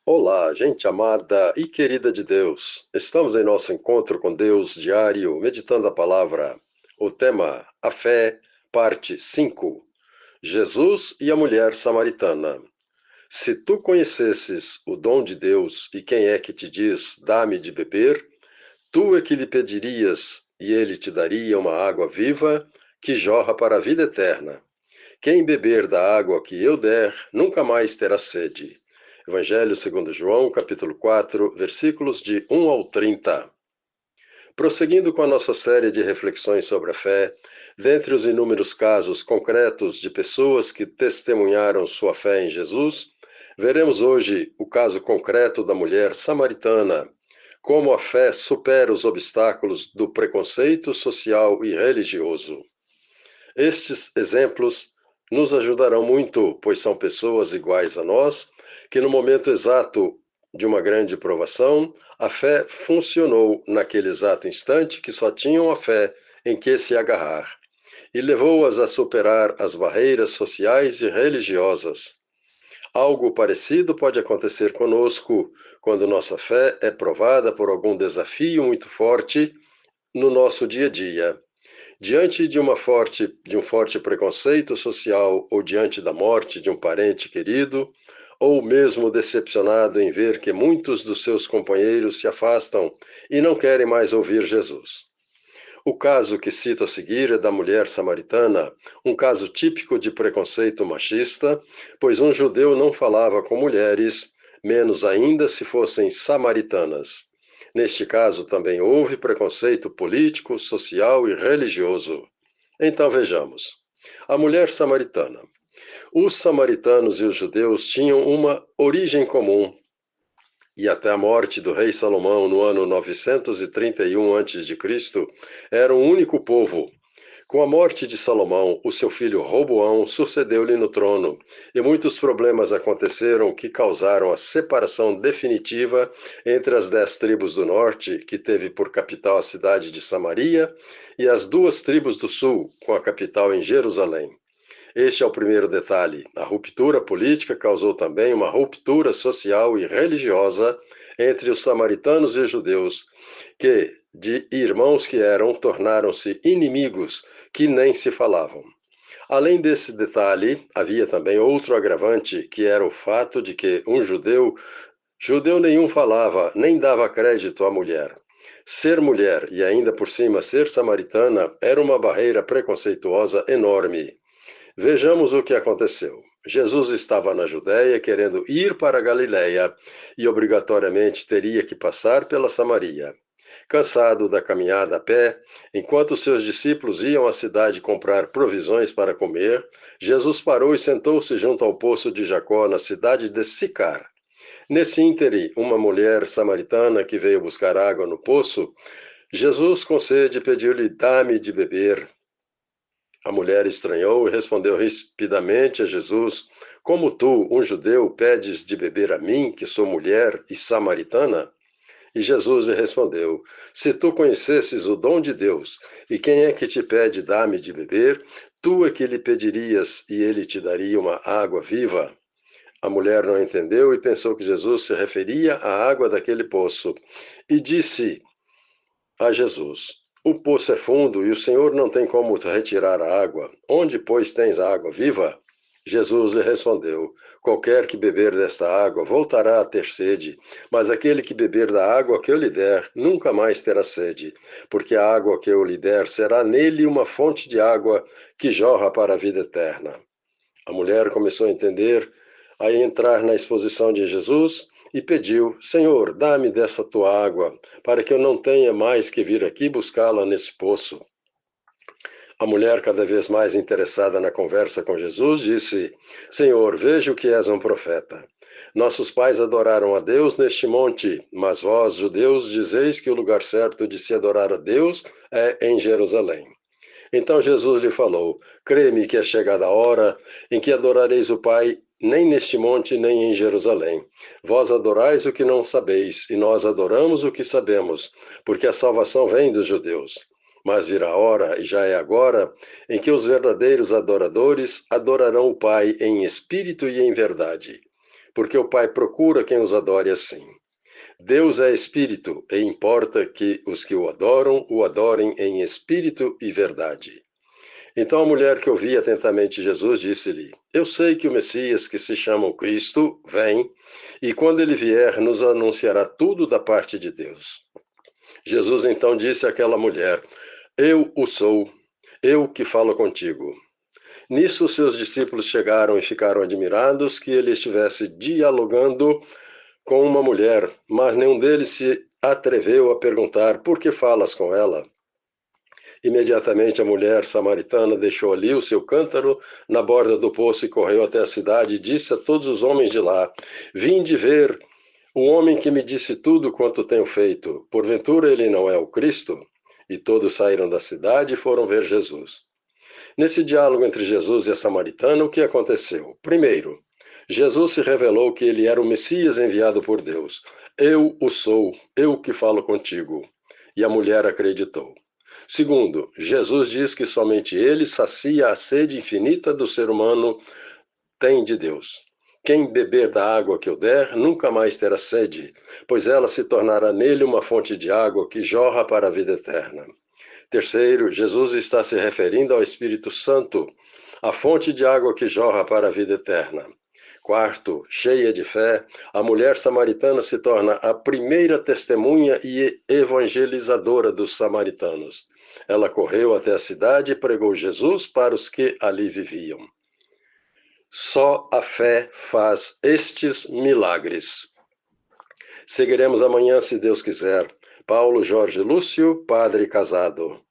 Olá, gente amada e querida de Deus. Estamos em nosso encontro com Deus diário, meditando a palavra. O tema, a fé, parte 5. Jesus e a mulher samaritana. Se tu conhecesses o dom de Deus e quem é que te diz, dá-me de beber, tu é que lhe pedirias e ele te daria uma água viva que jorra para a vida eterna. Quem beber da água que eu der, nunca mais terá sede. Evangelho segundo João, capítulo 4, versículos de 1 ao 30. Prosseguindo com a nossa série de reflexões sobre a fé, dentre os inúmeros casos concretos de pessoas que testemunharam sua fé em Jesus, veremos hoje o caso concreto da mulher samaritana, como a fé supera os obstáculos do preconceito social e religioso. Estes exemplos nos ajudarão muito, pois são pessoas iguais a nós, que no momento exato de uma grande provação, a fé funcionou naquele exato instante que só tinham a fé em que se agarrar, e levou-as a superar as barreiras sociais e religiosas. Algo parecido pode acontecer conosco quando nossa fé é provada por algum desafio muito forte no nosso dia a dia. Diante de um forte preconceito social ou diante da morte de um parente querido, ou mesmo decepcionado em ver que muitos dos seus companheiros se afastam e não querem mais ouvir Jesus. O caso que cito a seguir é da mulher samaritana, um caso típico de preconceito machista, pois um judeu não falava com mulheres, menos ainda se fossem samaritanas. Neste caso também houve preconceito político, social e religioso. Então vejamos. A mulher samaritana. Os samaritanos e os judeus tinham uma origem comum, e até a morte do rei Salomão no ano 931 a.C., era um único povo. Com a morte de Salomão, o seu filho Roboão sucedeu-lhe no trono, e muitos problemas aconteceram que causaram a separação definitiva entre as 10 tribos do norte, que teve por capital a cidade de Samaria, e as 2 tribos do sul, com a capital em Jerusalém. Este é o primeiro detalhe. A ruptura política causou também uma ruptura social e religiosa entre os samaritanos e os judeus, que, de irmãos que eram, tornaram-se inimigos que nem se falavam. Além desse detalhe, havia também outro agravante, que era o fato de que um judeu nenhum falava, nem dava crédito à mulher. Ser mulher e ainda por cima ser samaritana era uma barreira preconceituosa enorme. Vejamos o que aconteceu. Jesus estava na Judéia querendo ir para a Galiléia e obrigatoriamente teria que passar pela Samaria. Cansado da caminhada a pé, enquanto seus discípulos iam à cidade comprar provisões para comer, Jesus parou e sentou-se junto ao poço de Jacó, na cidade de Sicar. Nesse íntere, uma mulher samaritana que veio buscar água no poço, Jesus com sede pediu-lhe: dá-me de beber. A mulher estranhou e respondeu rispidamente a Jesus: como tu, um judeu, pedes de beber a mim, que sou mulher e samaritana? E Jesus lhe respondeu: se tu conhecesses o dom de Deus, e quem é que te pede dá-me de beber, tu é que lhe pedirias e ele te daria uma água viva. A mulher não entendeu e pensou que Jesus se referia à água daquele poço, e disse a Jesus: o poço é fundo e o Senhor não tem como retirar a água. Onde, pois, tens a água viva? Jesus lhe respondeu: qualquer que beber desta água voltará a ter sede, mas aquele que beber da água que eu lhe der nunca mais terá sede, porque a água que eu lhe der será nele uma fonte de água que jorra para a vida eterna. A mulher começou a entender, a entrar na exposição de Jesus e pediu: Senhor, dá-me dessa tua água, para que eu não tenha mais que vir aqui buscá-la nesse poço. A mulher, cada vez mais interessada na conversa com Jesus, disse: Senhor, vejo que és um profeta. Nossos pais adoraram a Deus neste monte, mas vós, judeus, dizeis que o lugar certo de se adorar a Deus é em Jerusalém. Então Jesus lhe falou: crê-me que é chegada a hora em que adorareis o Pai, nem neste monte, nem em Jerusalém. Vós adorais o que não sabeis, e nós adoramos o que sabemos, porque a salvação vem dos judeus. Mas virá a hora, e já é agora, em que os verdadeiros adoradores adorarão o Pai em espírito e em verdade. porque o Pai procura quem os adore assim. Deus é espírito, e importa que os que o adorem em espírito e verdade. Então a mulher que ouvia atentamente Jesus disse-lhe: Eu sei que o Messias, que se chama o Cristo, vem, e quando ele vier, nos anunciará tudo da parte de Deus. Jesus então disse àquela mulher: Eu o sou, eu que falo contigo. Nisso seus discípulos chegaram e ficaram admirados que ele estivesse dialogando com uma mulher, mas nenhum deles se atreveu a perguntar: Por que falas com ela? Imediatamente a mulher samaritana deixou ali o seu cântaro na borda do poço e correu até a cidade e disse a todos os homens de lá: Vinde ver o homem que me disse tudo quanto tenho feito. Porventura ele não é o Cristo? E todos saíram da cidade e foram ver Jesus. Nesse diálogo entre Jesus e a samaritana, o que aconteceu? Primeiro, Jesus se revelou que ele era o Messias enviado por Deus. Eu o sou, eu que falo contigo. E a mulher acreditou. Segundo, Jesus diz que somente ele sacia a sede infinita do ser humano tem de Deus. Quem beber da água que eu der, nunca mais terá sede, pois ela se tornará nele uma fonte de água que jorra para a vida eterna. Terceiro, Jesus está se referindo ao Espírito Santo, a fonte de água que jorra para a vida eterna. Quarto, cheia de fé, a mulher samaritana se torna a primeira testemunha e evangelizadora dos samaritanos. Ela correu até a cidade e pregou Jesus para os que ali viviam. Só a fé faz estes milagres. Seguiremos amanhã, se Deus quiser. Paulo Jorge Lúcio, padre casado.